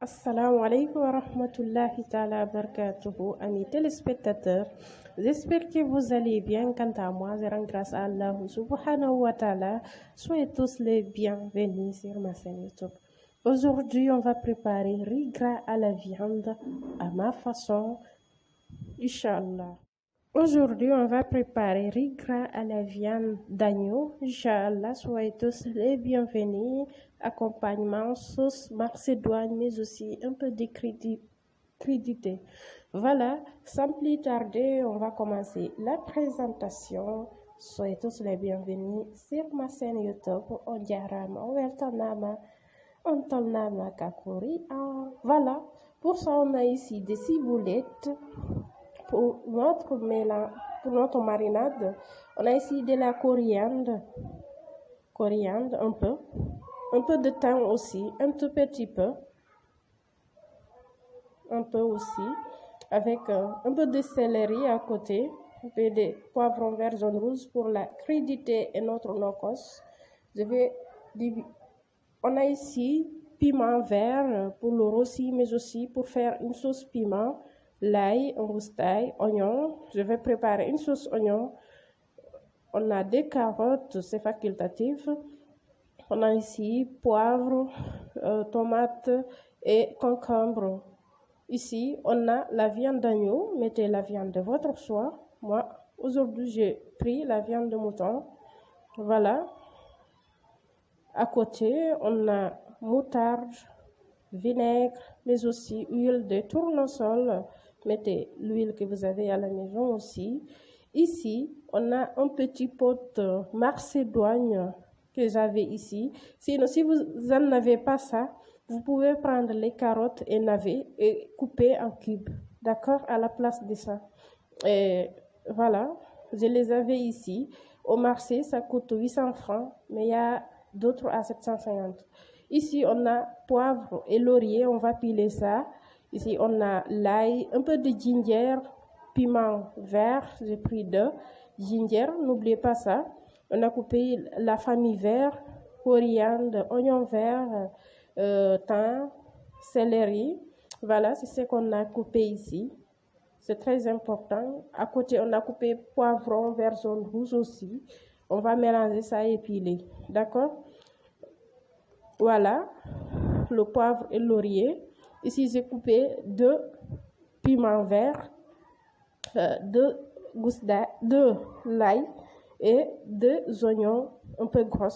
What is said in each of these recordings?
Assalamu alaikum wa rahmatullahi ta'ala wa barakatuhu, amis téléspectateurs. J'espère que vous allez bien. Quant à moi, je rends grâce à Allah subhanahu wa ta'ala. Soyez tous les bienvenus sur ma chaîne YouTube. Aujourd'hui, on va préparer riz gras à la viande à ma façon, Inch'Allah. Aujourd'hui, on va préparer riz gras à la viande d'agneau. Inch'Allah, soyez tous les bienvenus. Accompagnement, sauce macédoine, mais aussi un peu de crudité. Voilà, sans plus tarder, on va commencer la présentation. Soyez tous les bienvenus sur ma chaîne YouTube. On diarama, on weltanama, on tolnama kakori. Voilà, pour ça, on a ici des ciboulettes. Pour notre marinade, on a ici de la coriandre, un peu de thym aussi, un tout petit peu, un peu aussi, avec un peu de céleri à côté, un peu de poivron vert jaune rouge pour la crudité et notre nocos. On a ici piment vert pour le rossi, mais aussi pour faire une sauce piment. L'ail, un roustail, oignon. Je vais préparer une sauce oignon. On a des carottes, c'est facultatif. On a ici poivre, tomate et concombre. Ici, on a la viande d'agneau. Mettez la viande de votre choix. Moi, aujourd'hui, j'ai pris la viande de mouton. Voilà. À côté, on a moutarde, vinaigre, mais aussi huile de tournesol. Mettez l'huile que vous avez à la maison aussi. Ici, on a un petit pot de macédoine que j'avais ici. Sinon, si vous n'en avez pas ça, vous pouvez prendre les carottes et navets et couper en cubes. D'accord? À la place de ça. Et voilà, je les avais ici. Au marché, ça coûte 800 francs, mais il y a d'autres à 750. Ici, on a poivre et laurier, on va piler ça. Ici, on a l'ail, un peu de ginger, piment vert, j'ai pris deux. Ginger, n'oubliez pas ça. On a coupé la famille vert, coriandre, oignon vert, thym, céleri. Voilà, c'est ce qu'on a coupé ici. C'est très important. À côté, on a coupé poivron vert jaune rouge aussi. On va mélanger ça et piler. D'accord? Voilà, le poivre et le laurier. Ici, j'ai coupé deux piments verts, deux l'ail et deux oignons un peu gros,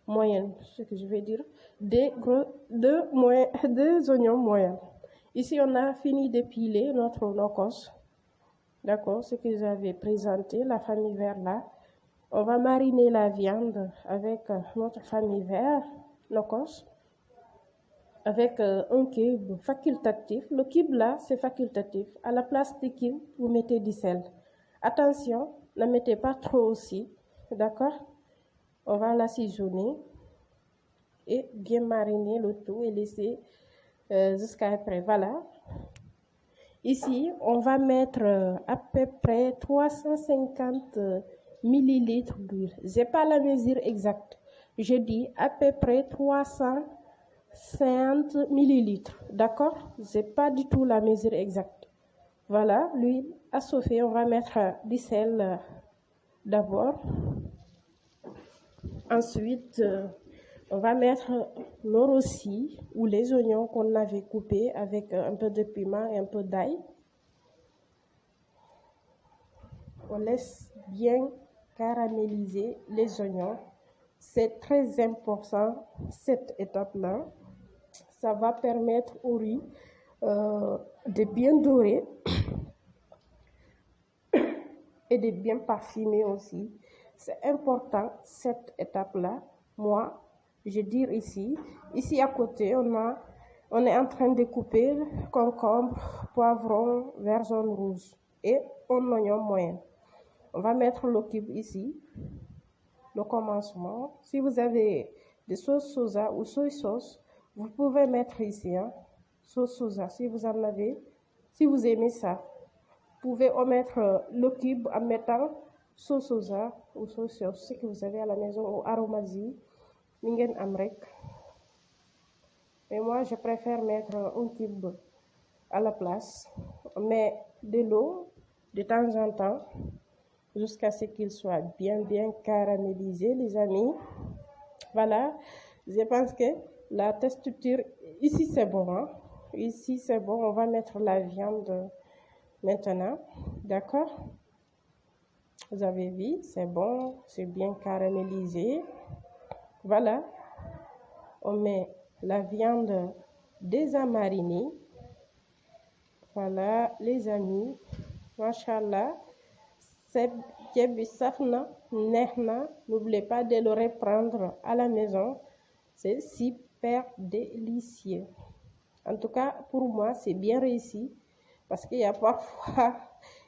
moyenne, ce que je vais dire, deux oignons moyens. Ici, on a fini de piler notre nocos. D'accord, ce que j'avais présenté, la famille vert là. On va mariner la viande avec notre famille vert, nocos, avec un cube facultatif. Le cube là, c'est facultatif. À la place du cube, vous mettez du sel. Attention, ne mettez pas trop aussi. D'accord? On va l'assaisonner et bien mariner le tout et laisser jusqu'à après. Voilà. Ici, on va mettre à peu près 350 millilitres d'huile. Je n'ai pas la mesure exacte. Je dis à peu près 350 millilitres. D'accord? Je n'ai pas du tout la mesure exacte. Voilà, l'huile à chauffer. On va mettre du sel d'abord. Ensuite, on va mettre nos rossis ou les oignons qu'on avait coupés avec un peu de piment et un peu d'ail. On laisse bien caraméliser les oignons. C'est très important cette étape-là. Ça va permettre au riz de bien dorer et de bien parfumer aussi. C'est important cette étape-là. Moi, je dire ici à côté, on est en train de couper concombre, poivron, vert jaune rouge et un oignon moyen. On va mettre le cube ici, le commencement. Si vous avez des sauces soja ou soy sauce, vous pouvez mettre ici, sauce soja si vous en avez, si vous aimez ça. Vous pouvez omettre le cube en mettant sauce soja ou soy sauce, ce que vous avez à la maison, ou aromasi, mingen amrek. Mais moi, je préfère mettre un cube à la place. On met de l'eau de temps en temps jusqu'à ce qu'il soit bien caramélisé, les amis. Voilà, je pense que la texture, ici c'est bon. Hein? Ici c'est bon, on va mettre la viande maintenant. D'accord? Vous avez vu, c'est bon, c'est bien caramélisé. Voilà, on met la viande déjà marinée. Voilà, les amis, machallah, c'est ceeb saf na, neex na. N'oubliez pas de le reprendre à la maison. C'est super délicieux. En tout cas, pour moi, c'est bien réussi. Parce qu'il y a parfois,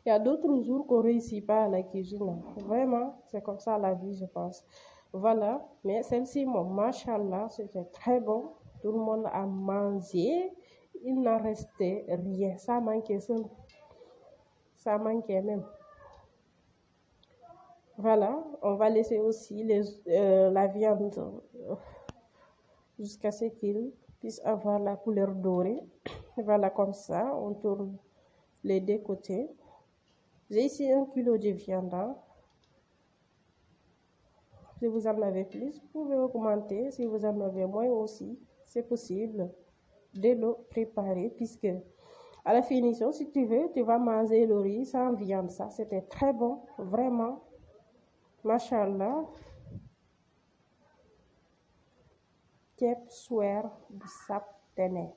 il y a d'autres jours qu'on ne réussit pas à la cuisine. Vraiment, c'est comme ça la vie, je pense. Voilà, mais celle-ci, machallah, c'était très bon. Tout le monde a mangé. Il n'en restait rien. Ça manquait seul. Ça manquait même. Voilà, on va laisser aussi la viande jusqu'à ce qu'il puisse avoir la couleur dorée. Voilà, comme ça, on tourne les deux côtés. J'ai ici 1 kilo de viande. Hein. Si vous en avez plus, vous pouvez augmenter. Si vous en avez moins aussi, c'est possible de le préparer puisque à la finition, si tu veux, tu vas manger le riz sans viande. Ça, c'était très bon, vraiment. Machallah. Ceeb suweer bu sap tene.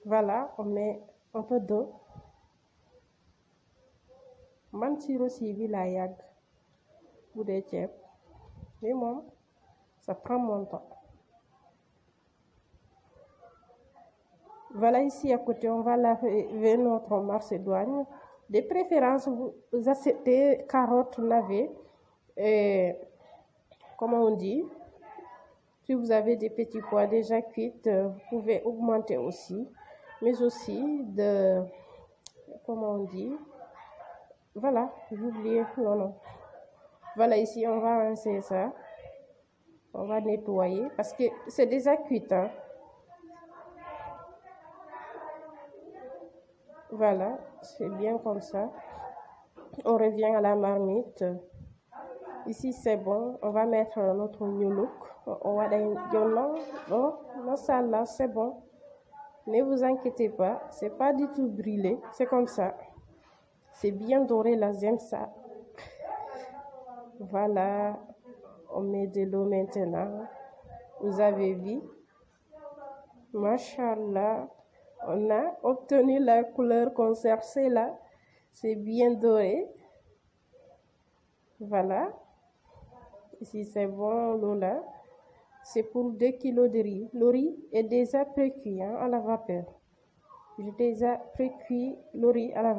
Voilà, on met un peu d'eau. Man ci rosi bi la yàgg bu dee ceeb mais moom ça prend mon temps. Voilà, ici à côté, on va laver notre macédoine. De préférence, vous achetez carottes lavées. Et, comment on dit, si vous avez des petits pois déjà cuites, vous pouvez augmenter aussi. Mais aussi comment on dit, voilà, j'ai oublié, non. Voilà, ici, on va rincer ça. On va nettoyer parce que c'est déjà cuit. Hein. Voilà, c'est bien comme ça. On revient à la marmite. Ici, c'est bon. On va mettre notre new look. On va non, ça là, c'est bon. Ne vous inquiétez pas, c'est pas du tout brûlé. C'est comme ça. C'est bien doré, là, j'aime ça. Voilà, on met de l'eau maintenant. Vous avez vu? Machallah, on a obtenu la couleur qu'on cherchait là. C'est bien doré. Voilà. Ici, c'est bon, l'eau là. C'est pour 2 kilos de riz. Le riz est déjà précuit à la vapeur. J'ai déjà précuit le riz à la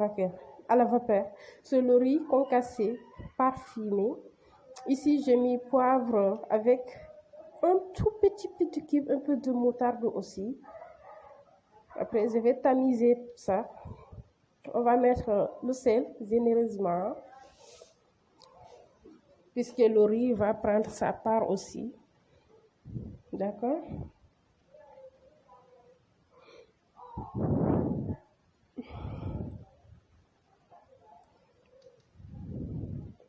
vapeur. C'est le riz concassé, parfumé. Ici, j'ai mis poivre avec un tout petit cube, un peu de moutarde aussi. Après, je vais tamiser ça. On va mettre le sel généreusement, puisque le riz va prendre sa part aussi. D'accord?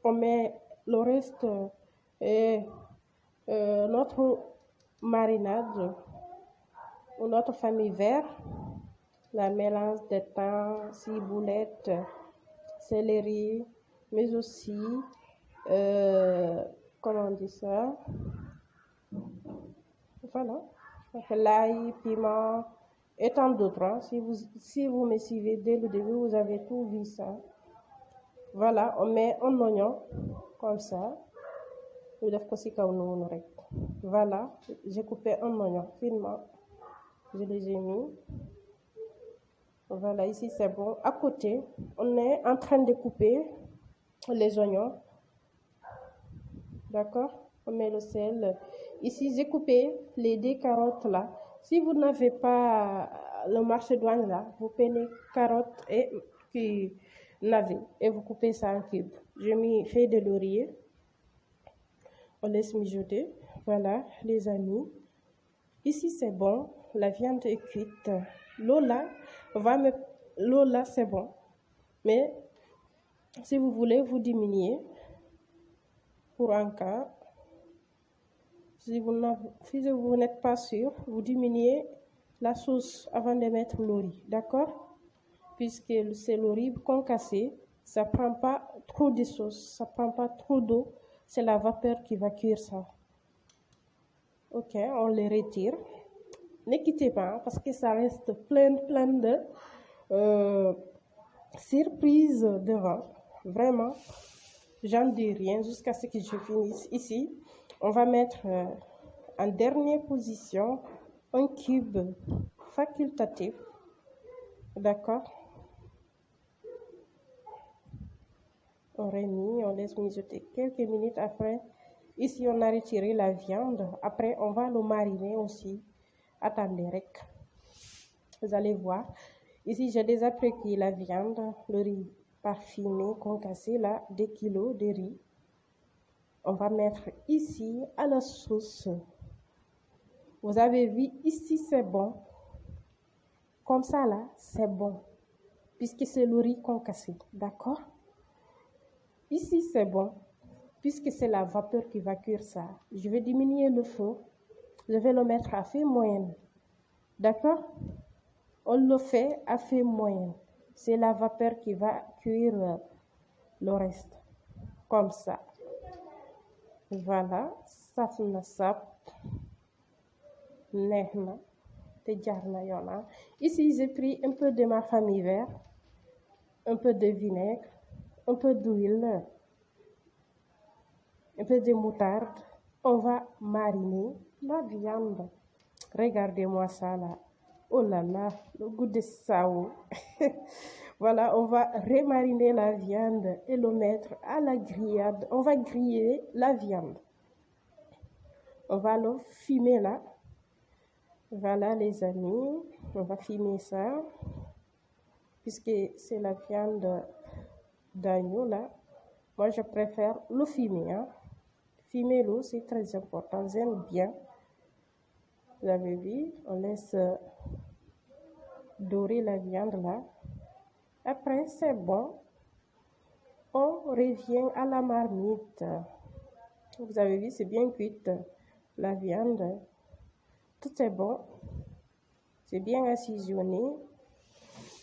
On met le reste et notre marinade ou notre famille vert, la mélange de thym, ciboulette, céleri, mais aussi, comment on dit ça? Voilà, l'ail, piment et tant d'autres. Hein. Si vous me suivez dès le début, vous avez tout vu ça. Voilà, on met un oignon comme ça. Voilà, j'ai coupé un oignon finement. Je les ai mis. Voilà, ici c'est bon. À côté, on est en train de couper les oignons. D'accord? On met le sel. Ici, j'ai coupé les 2 carottes là. Si vous n'avez pas le macédoine là, vous prenez carottes et navets et vous coupez ça en cubes. J'ai mis feuille de laurier. On laisse mijoter. Voilà, les amis. Ici, c'est bon. La viande est cuite. L'eau là, c'est bon. Mais si vous voulez, vous diminuez pour un cas. Si vous n'êtes pas sûr, vous diminuez la sauce avant de mettre le riz. D'accord? Puisque c'est le riz concassé, ça ne prend pas trop de sauce, ça ne prend pas trop d'eau. C'est la vapeur qui va cuire ça. Ok, on les retire. Ne quittez pas parce que ça reste plein de surprises devant. Vraiment, j'en dis rien jusqu'à ce que je finisse ici. On va mettre en dernière position un cube facultatif. D'accord? On remet, on laisse mijoter quelques minutes après. Ici, on a retiré la viande. Après, on va le mariner aussi. Attendez, rek. Vous allez voir. Ici, j'ai déjà précuit la viande, le riz parfumé, concassé, là, 2 kilos de riz. On va mettre ici à la sauce. Vous avez vu, ici, c'est bon. Comme ça, là, c'est bon. Puisque c'est le riz concassé. D'accord? Ici, c'est bon. Puisque c'est la vapeur qui va cuire ça. Je vais diminuer le feu. Je vais le mettre à feu moyenne. D'accord? On le fait à feu moyenne. C'est la vapeur qui va cuire le reste. Comme ça. Voilà. Saf na sap. Neex na. Te jaar na yoon. Ici, j'ai pris un peu de ma famille vert. Un peu de vinaigre. Un peu d'huile. Un peu de moutarde. On va mariner la viande. Regardez-moi ça là. Oh là là, le goût de sao. Voilà, on va remariner la viande et le mettre à la grillade. On va griller la viande. On va le fumer là. Voilà les amis, on va fumer ça. Puisque c'est la viande d'agneau là. Moi je préfère le fumer. Hein. Fumer l'eau, c'est très important. J'aime bien. Vous avez vu, on laisse dorer la viande là. Après, c'est bon. On revient à la marmite. Vous avez vu, c'est bien cuite. La viande, tout est bon. C'est bien assaisonné.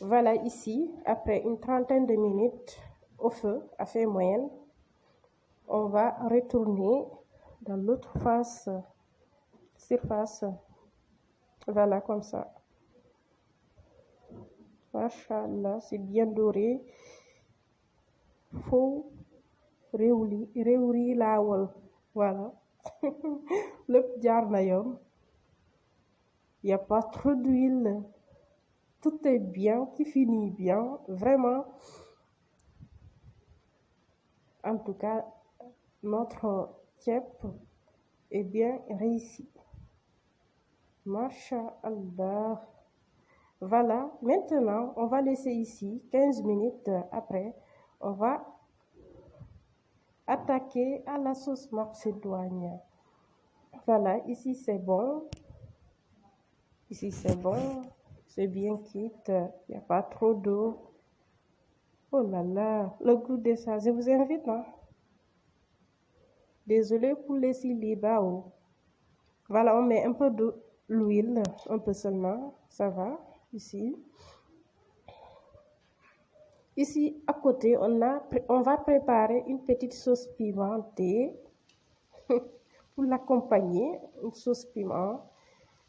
Voilà ici, après une trentaine de minutes au feu, à feu moyenne, on va retourner dans l'autre surface. Voilà, comme ça. Machallah, c'est bien doré. Faut réouvrir la wol. Voilà. Le jaar na yoon. Il n'y a pas trop d'huile. Tout est bien, qui finit bien. Vraiment. En tout cas, notre ceeb est bien réussi. Masha'Allah. Voilà. Maintenant, on va laisser ici 15 minutes après. On va attaquer à la sauce macédoine. Voilà, ici c'est bon. Ici c'est bon. C'est bien quitte. Il n'y a pas trop d'eau. Oh là là, le goût de ça. Je vous invite, hein. Désolé pour les syllabes. Voilà, on met un peu de l'huile, un peu seulement. Ça va, ici. Ici, à côté, on va préparer une petite sauce pimentée pour l'accompagner, une sauce piment.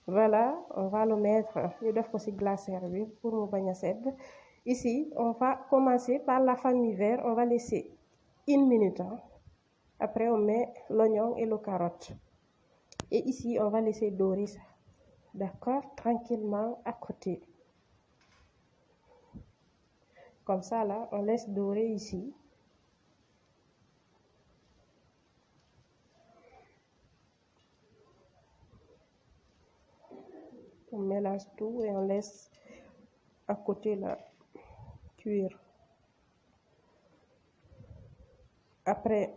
Voilà, on va le mettre, je dois aussi glacer pour mon bain sedd. Ici, on va commencer par la famille verte, on va laisser 1 minute. Hein. Après, on met l'oignon et le carotte. Et ici, on va laisser dorer ça. D'accord, tranquillement à côté. Comme ça, là, on laisse dorer ici. On mélange tout et on laisse à côté, là, cuire. Après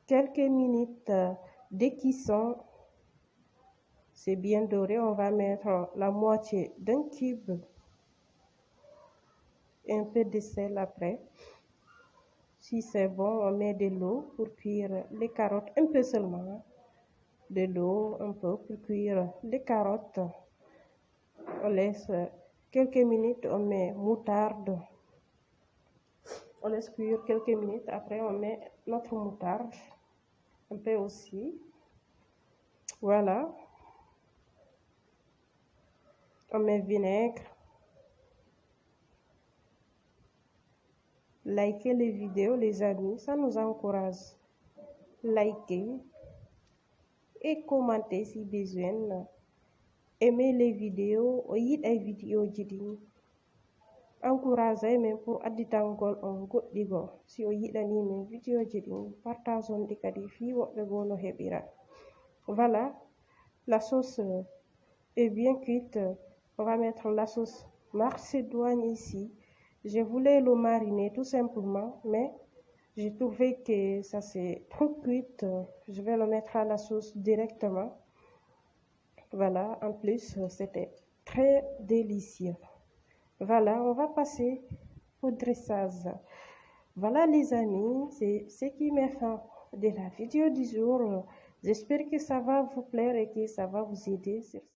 quelques minutes de cuisson, c'est bien doré, on va mettre la moitié d'un cube et un peu de sel après. Si c'est bon, on met de l'eau pour cuire les carottes, un peu seulement. De l'eau, un peu pour cuire les carottes. On laisse quelques minutes, on met moutarde. On laisse cuire quelques minutes, après on met notre moutarde, un peu aussi. Voilà. On met vinaigre. Likez les vidéos, les amis, ça nous encourage. Likez et commentez si besoin. Aimez les vidéos, les vidéos jidini. Encouragez même pour additangol on goɗɗigo. Si o yiɗani mes vidéo jidini, partageons di kadi fi woɓɓe bo no heɓira. Voilà, la sauce est bien cuite. On va mettre la sauce macédoine ici. Je voulais le mariner tout simplement, mais j'ai trouvé que ça c'est trop cuite. Je vais le mettre à la sauce directement. Voilà, en plus, c'était très délicieux. Voilà, on va passer au dressage. Voilà les amis, c'est ce qui met fin de la vidéo du jour. J'espère que ça va vous plaire et que ça va vous aider.